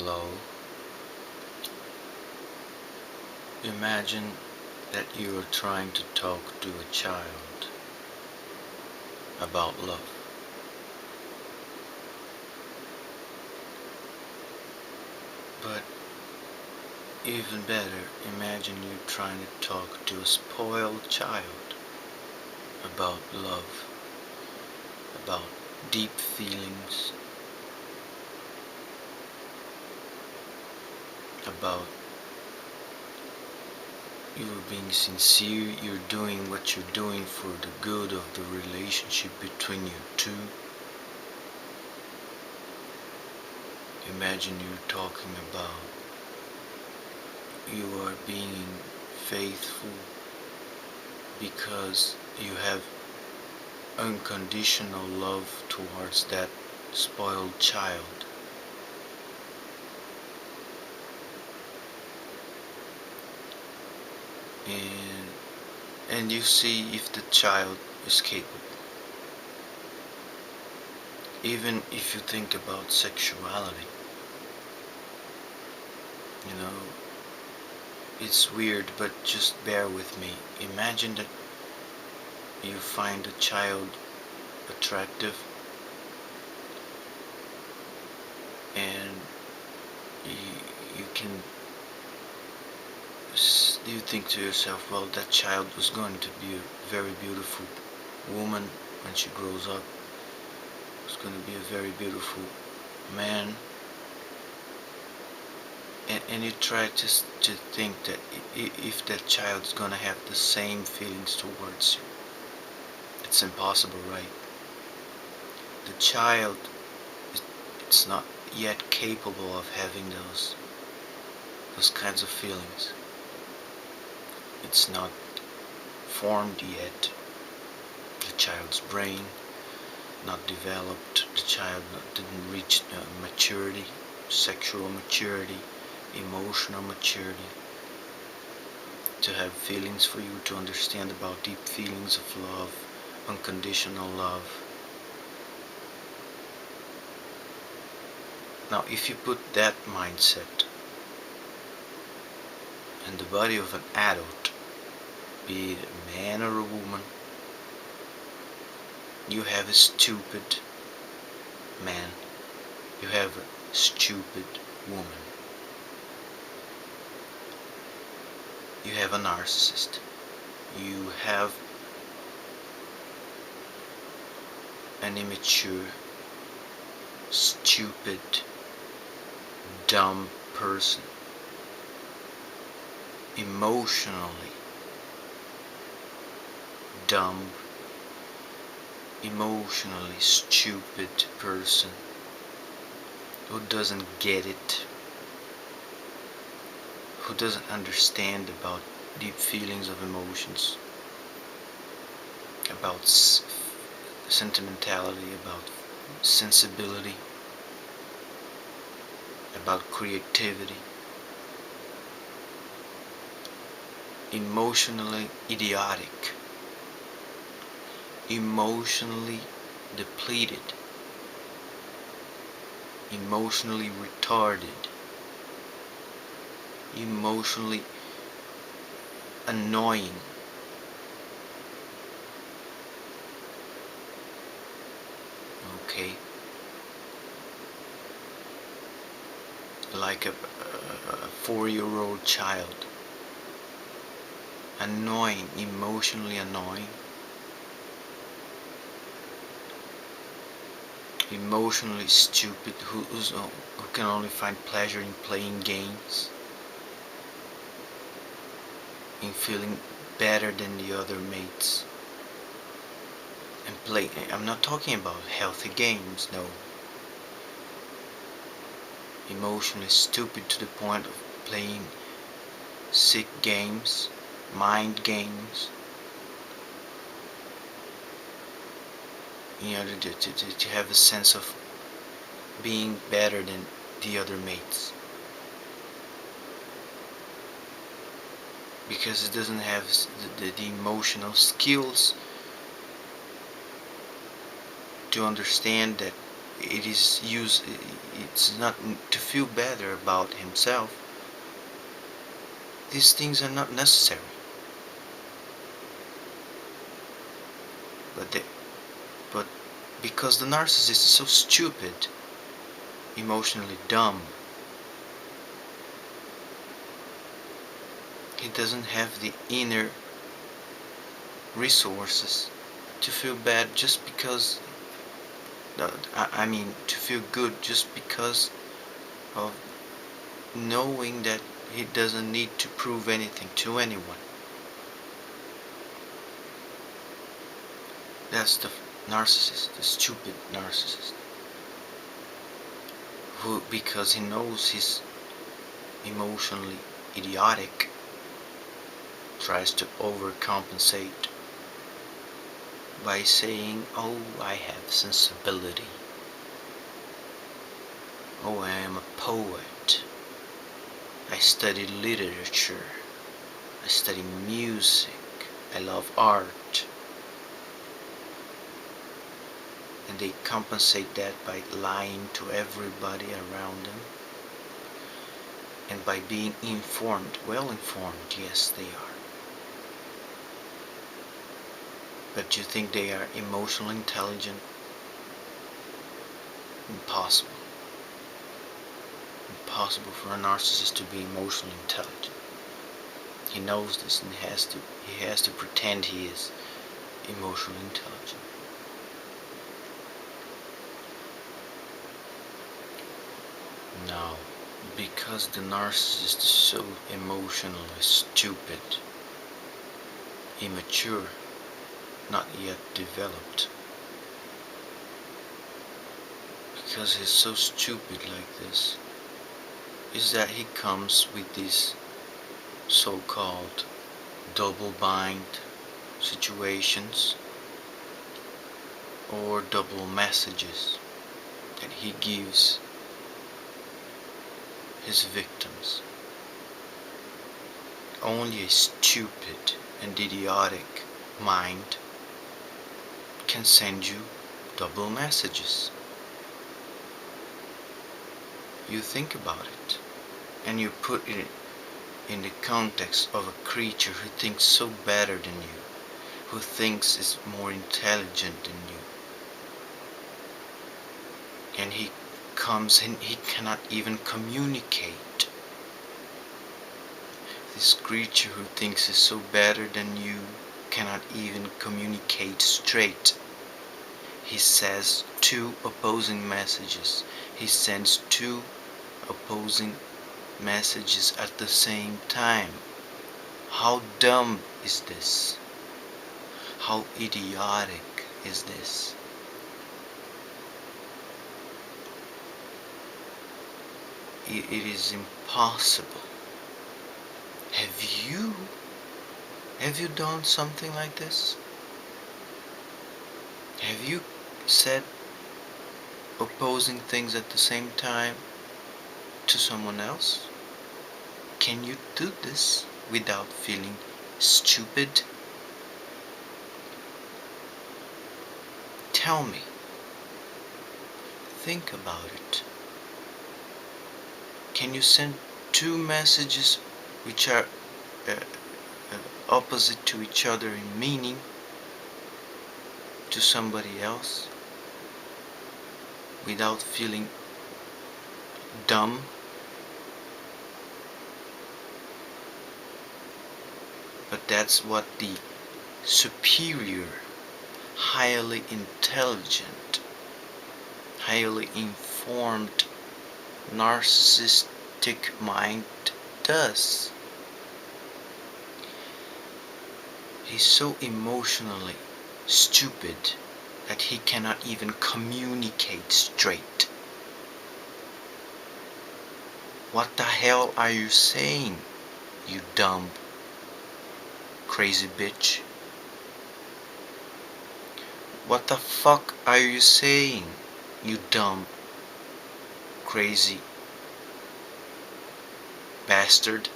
Hello. Imagine that you are trying to talk to a child about love. But even better, imagine you trying to talk to a spoiled child about love, about deep feelings, about you're being sincere, you're doing what you're doing for the good of the relationship between you two. Imagine you're talking about you are being faithful because you have unconditional love towards that spoiled child. And you see if the child is capable. Even if you think about sexuality, it's weird, but just bear with me. Imagine that you find a child attractive and you can you think to yourself, well, that child was going to be a very beautiful woman when she grows up. It's going to be a very beautiful man. And you try to think that if that child is going to have the same feelings towards you. It's impossible, right? The child, it's not yet capable of having those kinds of feelings. It's not formed yet. The child's brain not developed. The child didn't reach maturity, sexual maturity, emotional maturity, to have feelings for you, to understand about deep feelings of love, unconditional love. Now, if you put that mindset in the body of an adult, be it a man or a woman, you have a stupid man, you have a stupid woman, you have a narcissist, you have an immature, stupid, dumb person, emotionally dumb, emotionally stupid person who doesn't get it, who doesn't understand about deep feelings of emotions, about sentimentality, about sensibility, about creativity, emotionally idiotic, emotionally depleted, emotionally retarded, emotionally annoying, okay, like a 4-year-old child, annoying, emotionally annoying, emotionally stupid, who can only find pleasure in playing games, in feeling better than the other mates, and play. I'm not talking about healthy games, no. Emotionally stupid to the point of playing sick games, mind games, to have a sense of being better than the other mates, because it doesn't have the emotional skills to understand that it is used, it's not to feel better about himself. These things are not necessary. But but because the narcissist is so stupid, emotionally dumb, he doesn't have the inner resources to feel bad just because, I mean, to feel good just because of knowing that he doesn't need to prove anything to anyone. That's the narcissist, the stupid narcissist, who, because he knows he's emotionally idiotic, tries to overcompensate by saying, oh, I have sensibility. Oh, I am a poet. I study literature. I study music. I love art. And they compensate that by lying to everybody around them. And by being informed, well informed, yes they are. But do you think they are emotionally intelligent? Impossible. Impossible for a narcissist to be emotionally intelligent. He knows this and he has to pretend he is emotionally intelligent. Now, because the narcissist is so emotionally stupid, immature, not yet developed, because he's so stupid like this, is that he comes with these so-called double bind situations or double messages that he gives his victims. Only a stupid and idiotic mind can send you double messages. You think about it and you put it in the context of a creature who thinks so better than you, who thinks is more intelligent than you, and he comes and he cannot even communicate. This creature who thinks is so better than you cannot even communicate straight. He says two opposing messages. He sends two opposing messages at the same time. How dumb is this? How idiotic is this? It is impossible. Have you done something like this? Have you said opposing things at the same time to someone else? Can you do this without feeling stupid? Tell me. Think about it. Can you send two messages which are opposite to each other in meaning to somebody else without feeling dumb? But that's what the superior, highly intelligent, highly informed, narcissistic mind does. He's so emotionally stupid that he cannot even communicate straight. What the hell are you saying, you dumb, crazy bitch? What the fuck are you saying, you dumb, crazy bastard?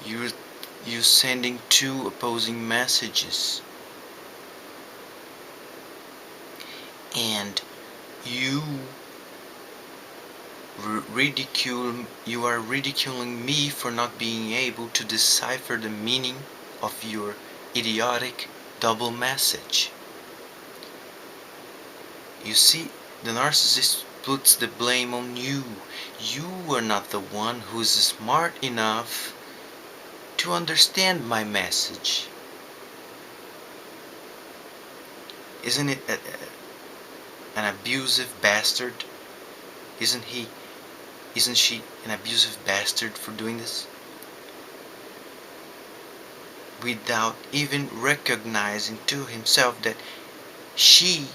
You're sending two opposing messages. and you you are ridiculing me for not being able to decipher the meaning of your idiotic double message. You see, the narcissist puts the blame on you. You are not the one who's smart enough to understand my message. Isn't it an abusive bastard? Isn't he? Isn't she an abusive bastard for doing this? Without even recognizing to himself that he,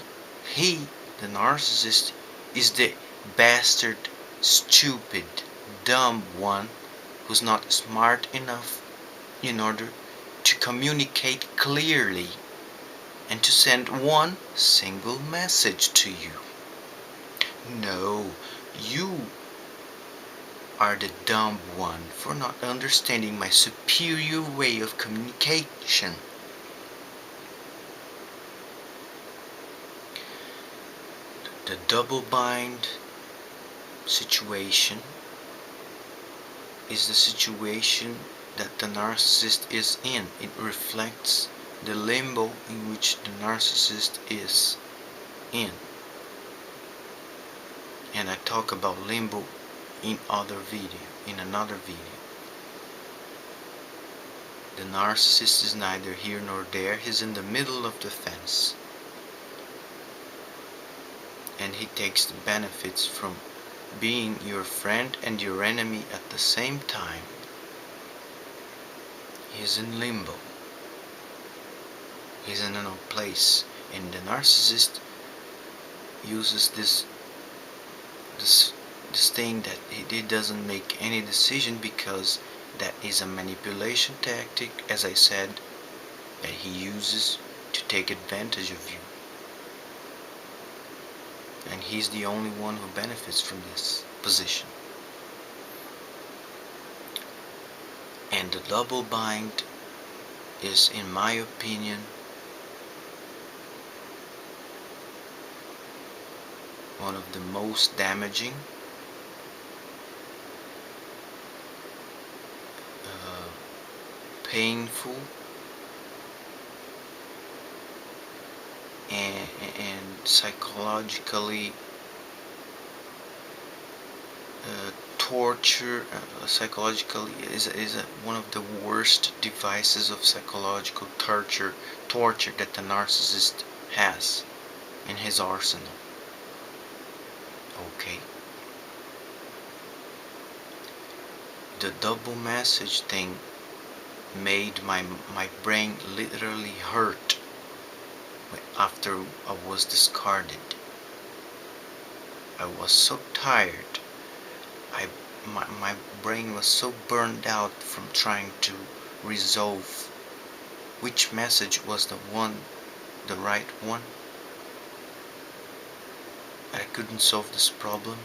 the narcissist, is the bastard, stupid, dumb one who's not smart enough in order to communicate clearly and to send one single message to you. No, you are the dumb one for not understanding my superior way of communication. The double bind situation is the situation that the narcissist is in. It reflects the limbo in which the narcissist is in. And I talk about limbo in another video. The narcissist is neither here nor there. He's in the middle of the fence. And he takes the benefits from being your friend and your enemy at the same time. He's in limbo. He's in no place. And the narcissist uses this thing that he doesn't make any decision, because that is a manipulation tactic, as I said, that he uses to take advantage of you. And he's the only one who benefits from this position. And the double bind is, in my opinion, one of the most damaging, painful, and psychologically psychologically is one of the worst devices of psychological torture that the narcissist has in his arsenal. Okay. The double message thing made my brain literally hurt after I was discarded. I was so tired. My brain was so burned out from trying to resolve which message was the right one. I couldn't solve this problem,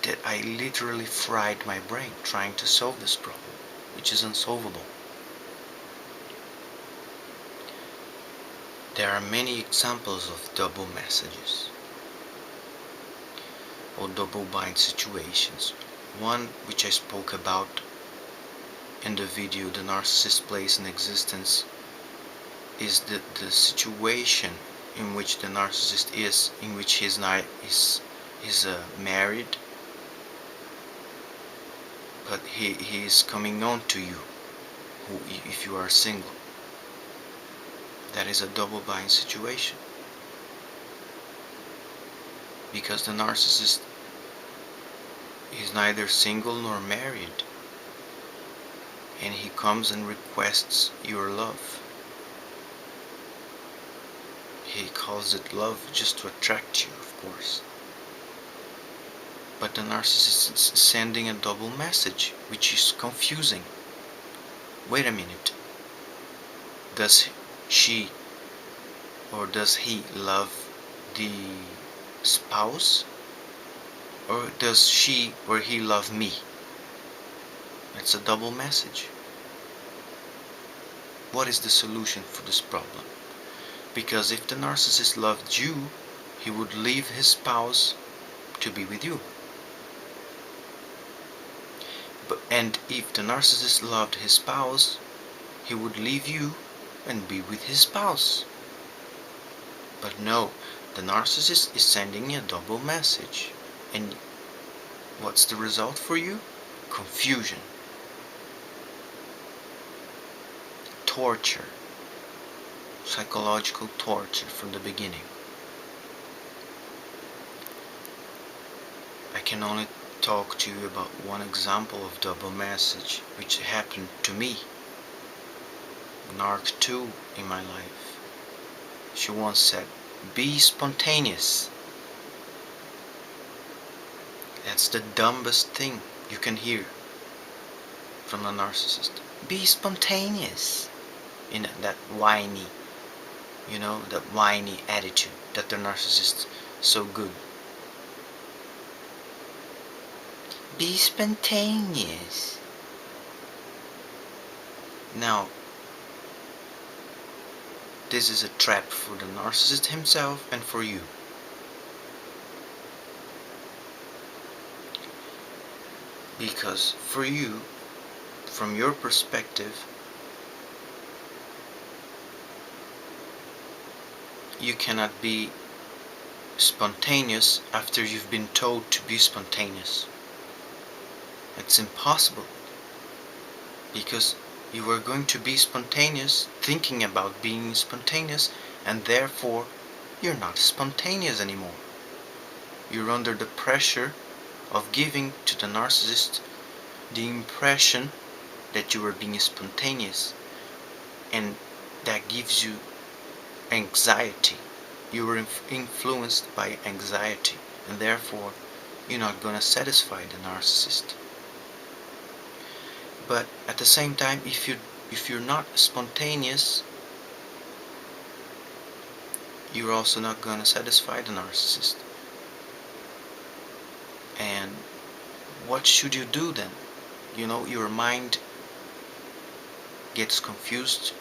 that I literally fried my brain trying to solve this problem, which is unsolvable. There are many examples of double messages or double bind situations. One which I spoke about in the video, The Narcissist Place in Existence, is the situation in which the narcissist is, in which he's married, but he is coming on to you if you are single. That is a double bind situation, because the narcissist is neither single nor married, and he comes and requests your love. He calls it love just to attract you, of course. But the narcissist is sending a double message, which is confusing. Wait a minute. Does she or does he love the spouse? Or does she or he love me? It's a double message. What is the solution for this problem? Because if the narcissist loved you, he would leave his spouse to be with you. And if the narcissist loved his spouse, he would leave you and be with his spouse. But no, the narcissist is sending a double message. And what's the result for you? Confusion, torture, psychological torture from the beginning. I can only talk to you about one example of double message which happened to me. Narc 2 in my life. She once said, "Be spontaneous." That's the dumbest thing you can hear from a narcissist. Be spontaneous. In that whiny, that whiny attitude that the narcissist so good. Be spontaneous. Now, this is a trap for the narcissist himself and for you. Because for you, from your perspective, you cannot be spontaneous after you've been told to be spontaneous. It's impossible. Because you are going to be spontaneous, thinking about being spontaneous, and therefore you're not spontaneous anymore. You're under the pressure of giving to the narcissist the impression that you are being spontaneous, and that gives you anxiety. You are influenced by anxiety, and therefore you're not going to satisfy the narcissist. But at the same time, if you're not spontaneous, you're also not going to satisfy the narcissist. And what should you do then? Your mind gets confused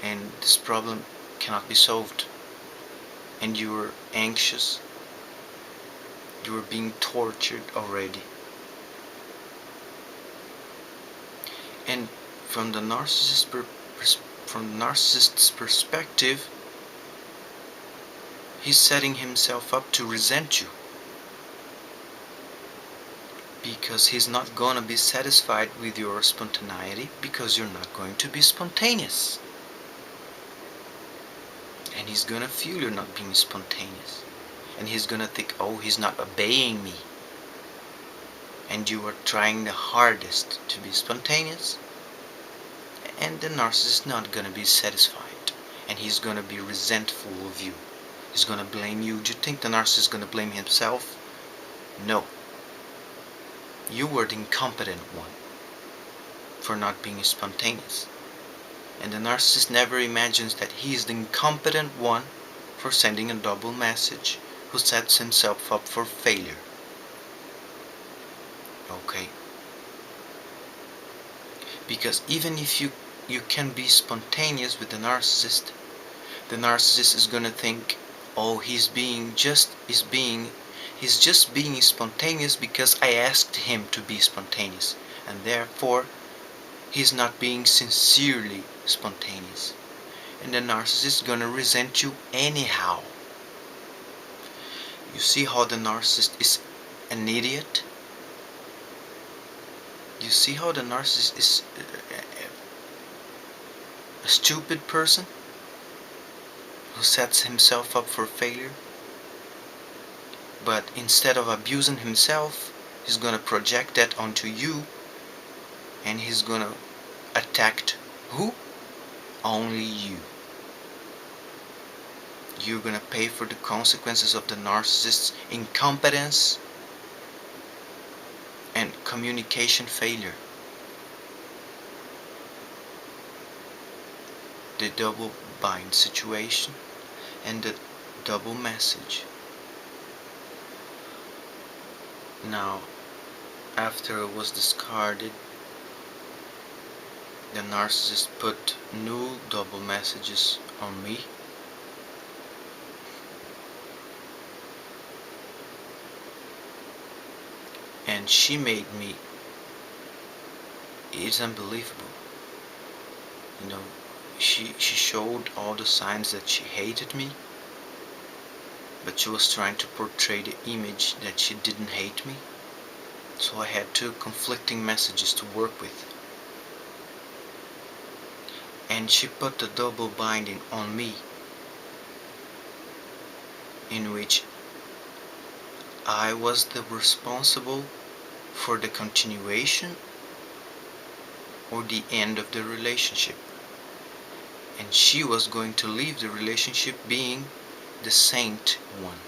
and this problem cannot be solved. And you're anxious. You're being tortured already. And from the narcissist's perspective, he's setting himself up to resent you. Because he's not going to be satisfied with your spontaneity, because you're not going to be spontaneous. And he's going to feel you're not being spontaneous. And he's going to think, oh, he's not obeying me. And you are trying the hardest to be spontaneous. And the narcissist is not going to be satisfied. And he's going to be resentful of you. He's going to blame you. Do you think the narcissist is going to blame himself? No. You were the incompetent one for not being spontaneous. And the narcissist never imagines that he is the incompetent one for sending a double message, who sets himself up for failure. Okay? Because even if you can be spontaneous with the narcissist is going to think, oh, he's just being spontaneous because I asked him to be spontaneous, and therefore he's not being sincerely spontaneous. And the narcissist is gonna resent you anyhow. You see how the narcissist is an idiot? You see how the narcissist is a stupid person who sets himself up for failure? But instead of abusing himself, he's gonna project that onto you, and he's gonna attack who? Only you. You're gonna pay for the consequences of the narcissist's incompetence and communication failure. The double bind situation and the double message. Now, after it was discarded, the narcissist put new double messages on me, she made me is unbelievable. You know, she showed all the signs that she hated me, but she was trying to portray the image that she didn't hate me. So I had two conflicting messages to work with. And she put the double binding on me, in which I was the responsible for the continuation or the end of the relationship. And she was going to leave the relationship being the saint one.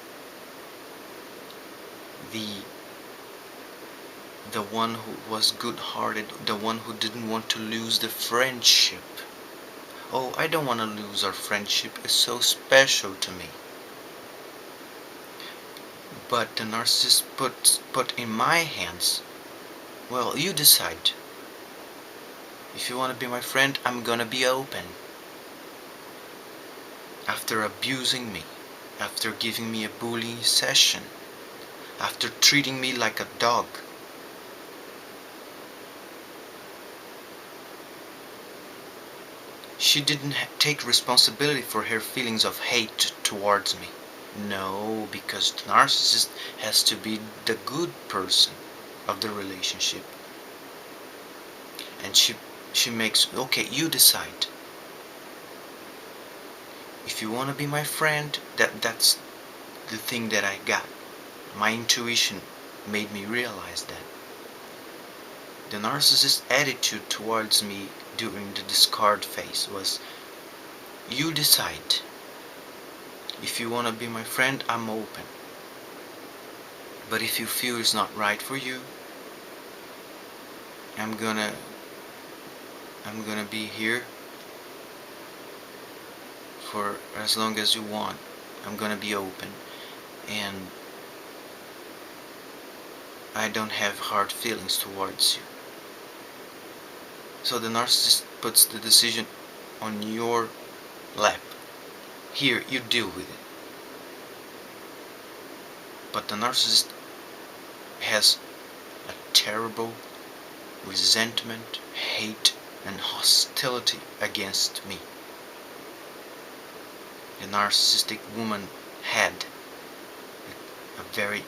The one who was good-hearted, the one who didn't want to lose the friendship. Oh, I don't want to lose our friendship. It's so special to me. But the narcissist put in my hands, well, you decide. If you want to be my friend, I'm gonna be open. After abusing me, after giving me a bullying session, after treating me like a dog, she didn't take responsibility for her feelings of hate towards me. No, because the narcissist has to be the good person of the relationship. And she makes, okay, you decide. If you want to be my friend, that's the thing that I got. My intuition made me realize that. The narcissist's attitude towards me during the discard phase was, you decide. If you want to be my friend, I'm open. But if you feel it's not right for you, I'm gonna be here for as long as you want. I'm gonna be open, and I don't have hard feelings towards you. So the narcissist puts the decision on your lap. Here, you deal with it. But the narcissist has a terrible resentment, hate, and hostility against me. The narcissistic woman had a very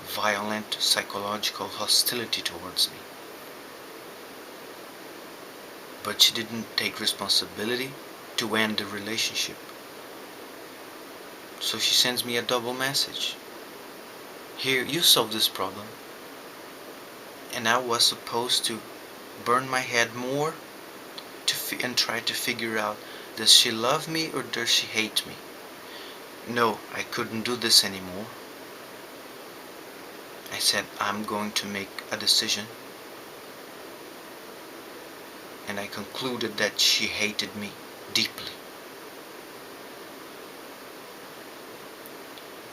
violent psychological hostility towards me. But she didn't take responsibility to end the relationship. So she sends me a double message. Here, you solve this problem. And I was supposed to burn my head more and try to figure out, does she love me or does she hate me? No, I couldn't do this anymore. I said, I'm going to make a decision. And I concluded that she hated me deeply.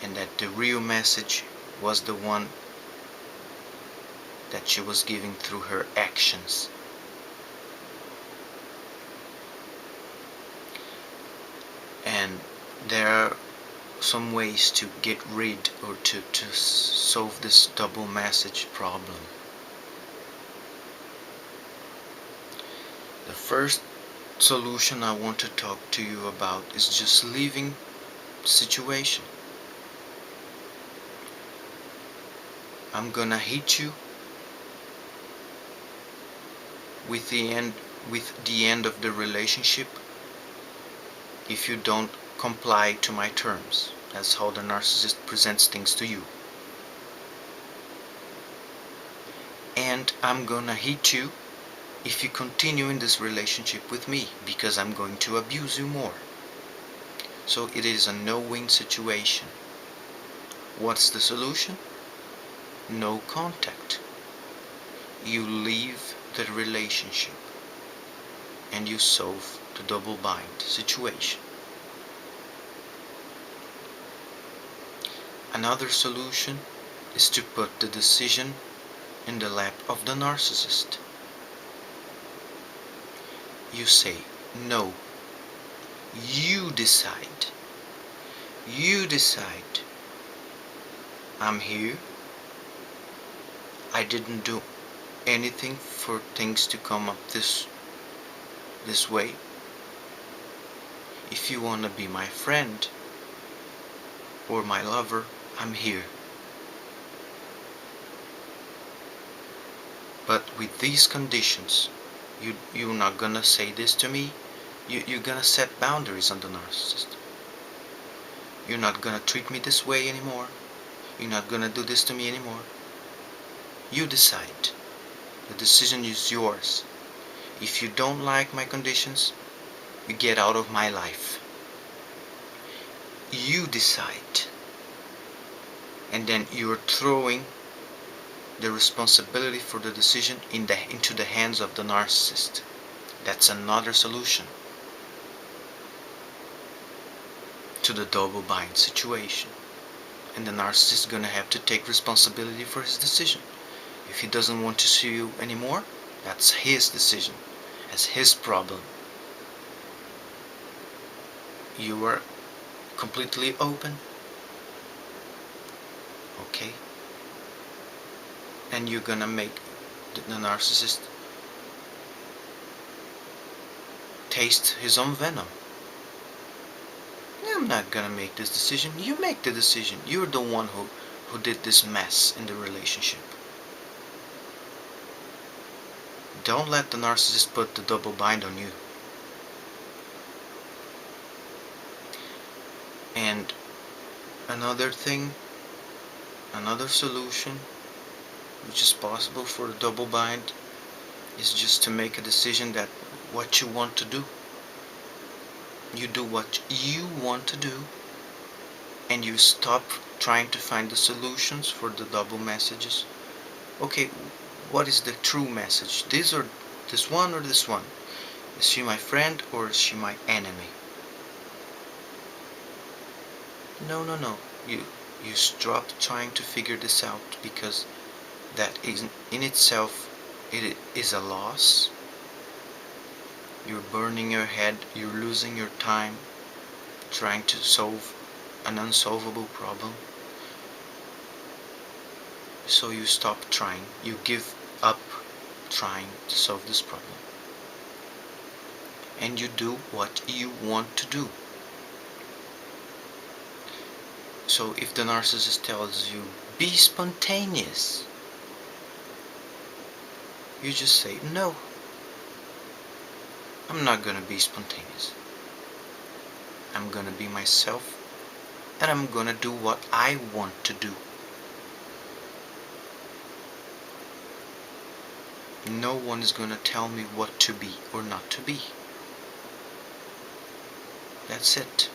And that the real message was the one that she was giving through her actions. And there are some ways to get rid or to solve this double message problem. The first solution I want to talk to you about is just leaving the situation. I'm gonna hit you with the end of the relationship if you don't comply to my terms. That's how the narcissist presents things to you. And I'm gonna hit you if you continue in this relationship with me, because I'm going to abuse you more. So it is a no-win situation. What's the solution? No contact. You leave the relationship and you solve the double bind situation. Another solution is to put the decision in the lap of the narcissist. You say, no, you decide. You decide. I'm here. I didn't do anything for things to come up this way. If you want to be my friend or my lover, I'm here. But with these conditions, you're not gonna say this to me. You're gonna set boundaries on the narcissist. You're not gonna treat me this way anymore. You're not gonna do this to me anymore. You decide. The decision is yours. If you don't like my conditions, you get out of my life. You decide. And then you're throwing the responsibility for the decision into the hands of the narcissist. That's another solution to the double bind situation. And the narcissist is going to have to take responsibility for his decision. If he doesn't want to see you anymore, that's his decision. That's his problem. You are completely open. Okay? And you're gonna make the narcissist taste his own venom. I'm not gonna make this decision. You make the decision. You're the one who did this mess in the relationship. Don't let the narcissist put the double bind on you. And another thing, another solution which is possible for a double bind is just to make a decision that what you want to do. You do what you want to do, and you stop trying to find the solutions for the double messages. Okay, what is the true message? This one or this one? Is she my friend or is she my enemy? No. You stop trying to figure this out, because that is in itself, it is a loss. You're burning your head, you're losing your time trying to solve an unsolvable problem. So you stop trying, you give up trying to solve this problem, and you do what you want to do. So if the narcissist tells you, be spontaneous, you just say, no, I'm not gonna be spontaneous. I'm gonna be myself, and I'm gonna do what I want to do. No one is gonna tell me what to be or not to be. That's it.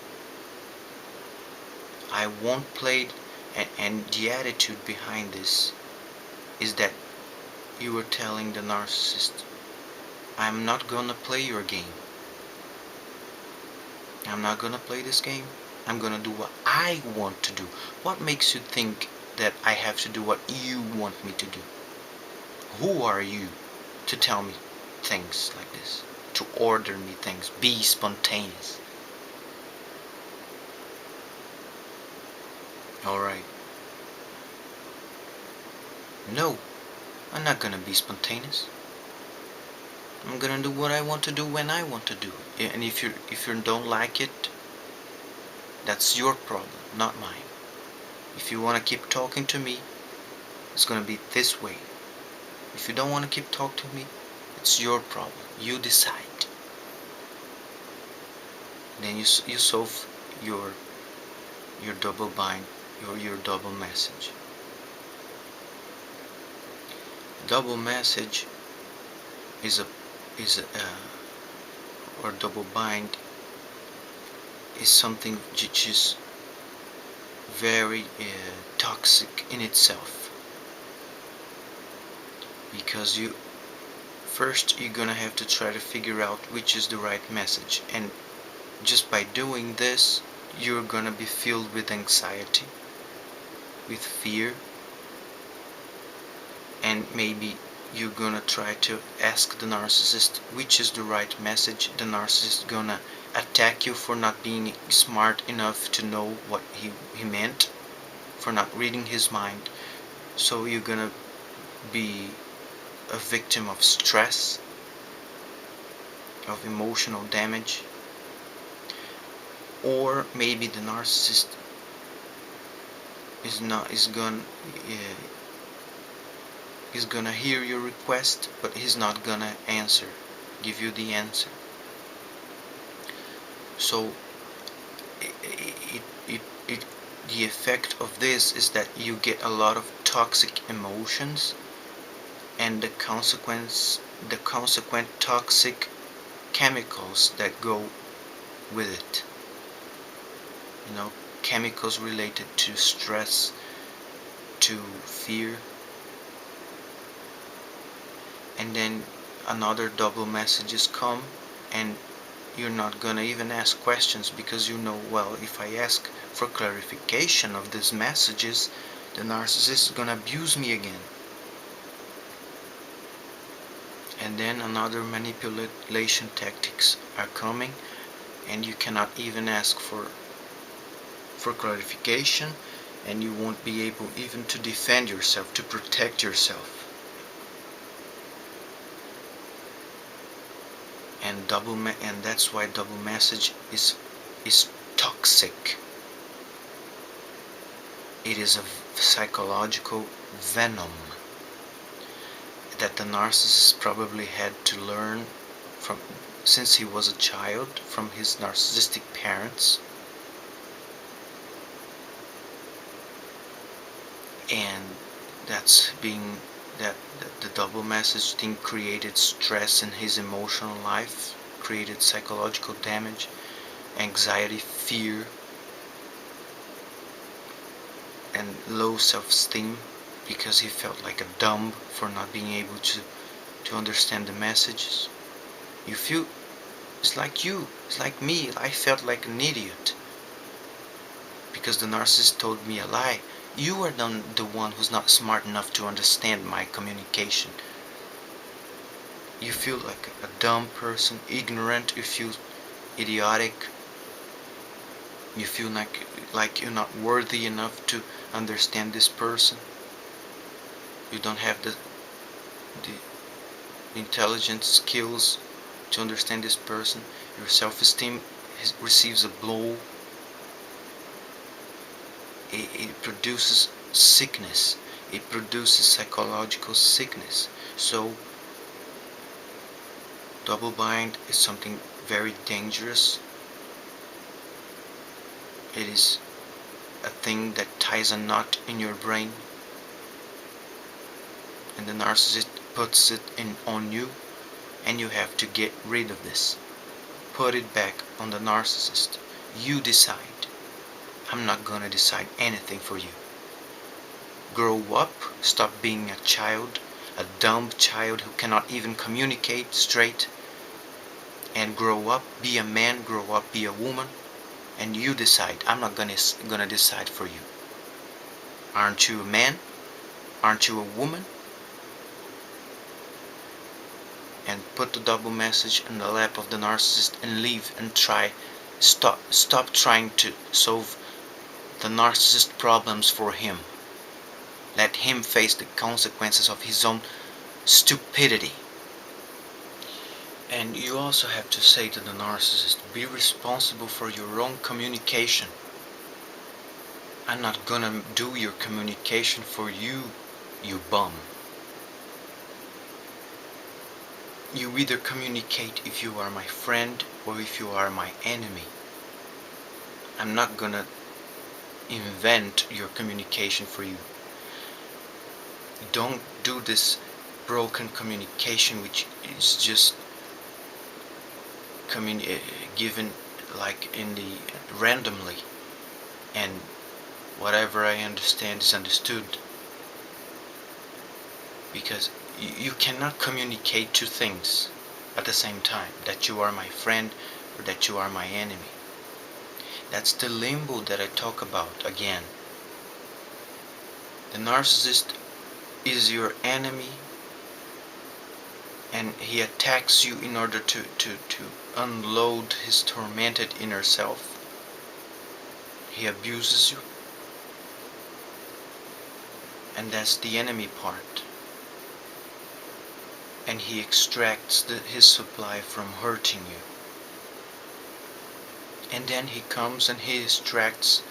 I won't play, and the attitude behind this is that you are telling the narcissist, I'm not gonna play your game. I'm not gonna play this game. I'm gonna do what I want to do. What makes you think that I have to do what you want me to do? Who are you to tell me things like this? To order me things? Be spontaneous. Alright. No, I'm not gonna be spontaneous. I'm gonna do what I want to do when I want to do it. And if you don't like it, that's your problem, not mine. If you want to keep talking to me, it's gonna be this way. If you don't want to keep talking to me, it's your problem. You decide. Then you solve your double bind, your double message. Double message or double bind is something which is very toxic in itself, because you're gonna have to try to figure out which is the right message, and just by doing this you're gonna be filled with anxiety, with fear, and maybe you're gonna try to ask the narcissist which is the right message. The narcissist gonna attack you for not being smart enough to know what he meant, for not reading his mind. So you're gonna be a victim of stress, of emotional damage, or maybe the narcissist is not is going is gonna hear your request, but he's not gonna give you the answer. So it the effect of this is that you get a lot of toxic emotions, and the consequent toxic chemicals that go with it. You know, chemicals related to stress, to fear, and then another double messages come, and you're not gonna even ask questions because you know, well, if I ask for clarification of these messages, the narcissist is gonna abuse me again. And then another manipulation tactics are coming, and you cannot even ask for clarification, and you won't be able even to defend yourself, to protect yourself. And that's why double message is toxic. It is a psychological venom that the narcissist probably had to learn from since he was a child from his narcissistic parents. And that's being that the double message thing created stress in his emotional life, created psychological damage, anxiety, fear, and low self-esteem, because he felt like a dumb for not being able to understand the messages. You feel it's like me. I felt like an idiot because the narcissist told me a lie. You are the one who's not smart enough to understand my communication. You feel like a dumb person, ignorant. You feel idiotic. You feel like you're not worthy enough to understand this person. You don't have the intelligence skills to understand this person. Your self-esteem receives a blow. It produces sickness. It produces psychological sickness. So double bind is something very dangerous. It is a thing that ties a knot in your brain, and the narcissist puts it on you, and you have to get rid of this. Put it back on the narcissist. You decide. I'm not gonna decide anything for you. Grow up, stop being a child, a dumb child who cannot even communicate straight, and grow up, be a man, grow up, be a woman, and you decide. I'm not gonna decide for you. Aren't you a man? Aren't you a woman? And put the double message in the lap of the narcissist and leave and stop trying to solve the narcissist problems for him. Let him face the consequences of his own stupidity. And you also have to say to the narcissist, be responsible for your own communication. I'm not gonna do your communication for you, you bum. You either communicate if you are my friend or if you are my enemy. I'm not gonna invent your communication for you. Don't do this broken communication which is just given like in the randomly, and whatever I understand is understood, because you cannot communicate two things at the same time, that you are my friend or that you are my enemy. That's the limbo that I talk about again. The narcissist is your enemy, and he attacks you in order to unload his tormented inner self. He abuses you, and that's the enemy part. and he extracts his supply from hurting you. And then he comes and he extracts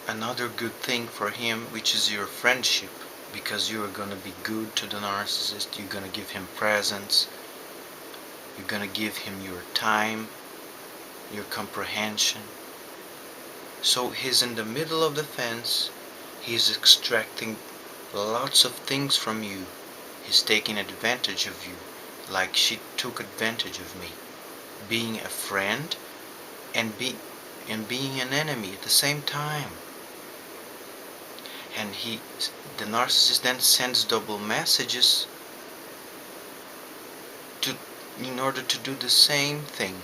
another good thing for him, which is your friendship, because you're gonna be good to the narcissist. You're gonna give him presents, you're gonna give him your time, your comprehension. So he's in the middle of the fence. He's extracting lots of things from you. He's taking advantage of you, like she took advantage of me, being a friend and being an enemy at the same time. And the narcissist then sends double messages to in order to do the same thing.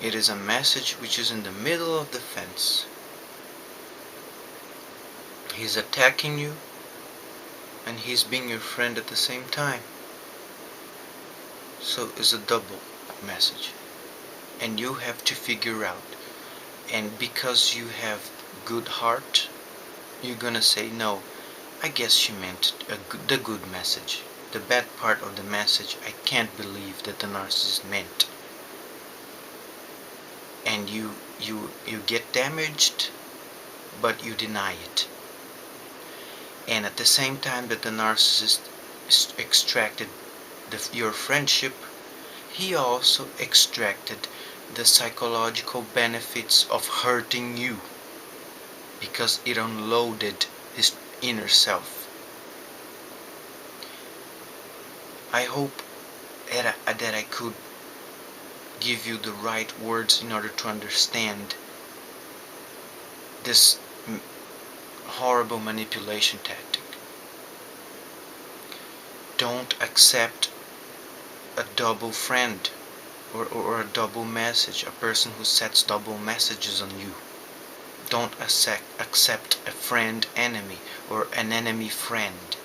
It is a message which is in the middle of the fence. He's attacking you and he's being your friend at the same time. So it's a double message, and you have to figure out. And because you have good heart, you're gonna say, no, I guess she meant the good message. The bad part of the message, I can't believe that the narcissist meant. And you get damaged, but you deny it. And at the same time that the narcissist extracted your friendship, he also extracted the psychological benefits of hurting you, because it unloaded his inner self. I hope that I could give you the right words in order to understand this horrible manipulation tactic. Don't accept a double friend or a double message, a person who sets double messages on you. Don't accept a friend enemy or an enemy friend,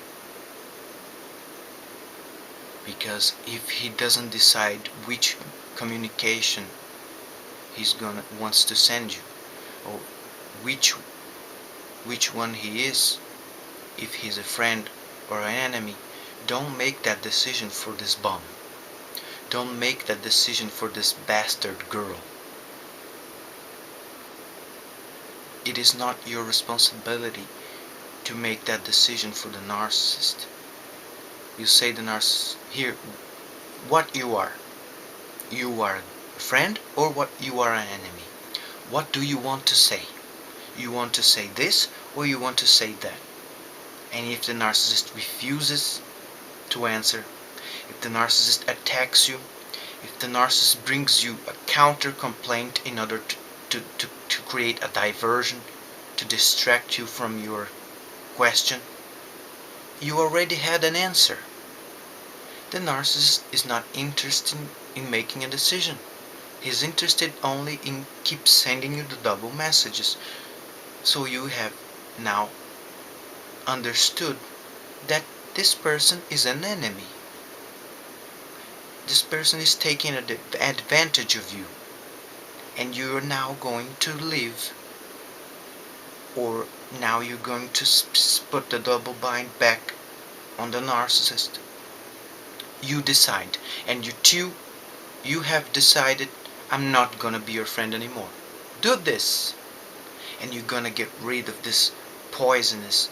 because if he doesn't decide which communication wants to send you, or which one he is, if he's a friend or an enemy, don't make that decision for this bum. Don't make that decision for this bastard girl. It is not your responsibility to make that decision for the narcissist. You say the narcissist, here, what you are. You are a friend or what you are an enemy. What do you want to say? You want to say this or you want to say that? And if the narcissist refuses to answer, if the narcissist attacks you, if the narcissist brings you a counter complaint in order to create a diversion, to distract you from your question, you already had an answer. The narcissist is not interested in making a decision. He's interested only in keep sending you the double messages. So you have now understood that this person is an enemy. This person is taking advantage of you, and you are now going to live, or now you're going to put the double bind back on the narcissist. You decide, and you have decided, I'm not gonna be your friend anymore. Do this, and you're gonna get rid of this poisonous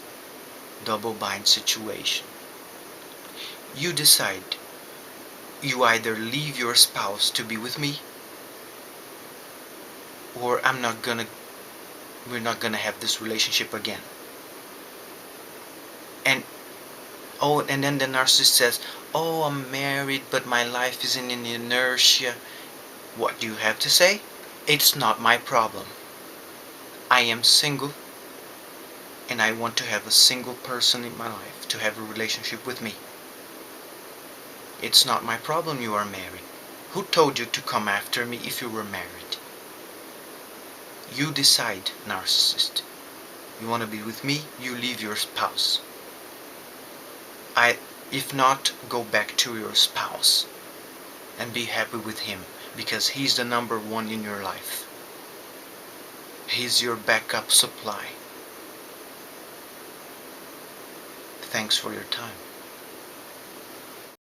double bind situation. You decide, you either leave your spouse to be with me, or we're not gonna have this relationship again. And then the narcissist says, oh, I'm married, but my life is in inertia. What do you have to say? It's not my problem. I am single, and I want to have a single person in my life to have a relationship with me. It's not my problem you are married. Who told you to come after me if you were married? You decide, narcissist. You want to be with me, you leave your spouse. If not, go back to your spouse and be happy with him, because he's the number one in your life. He's your backup supply. Thanks for your time.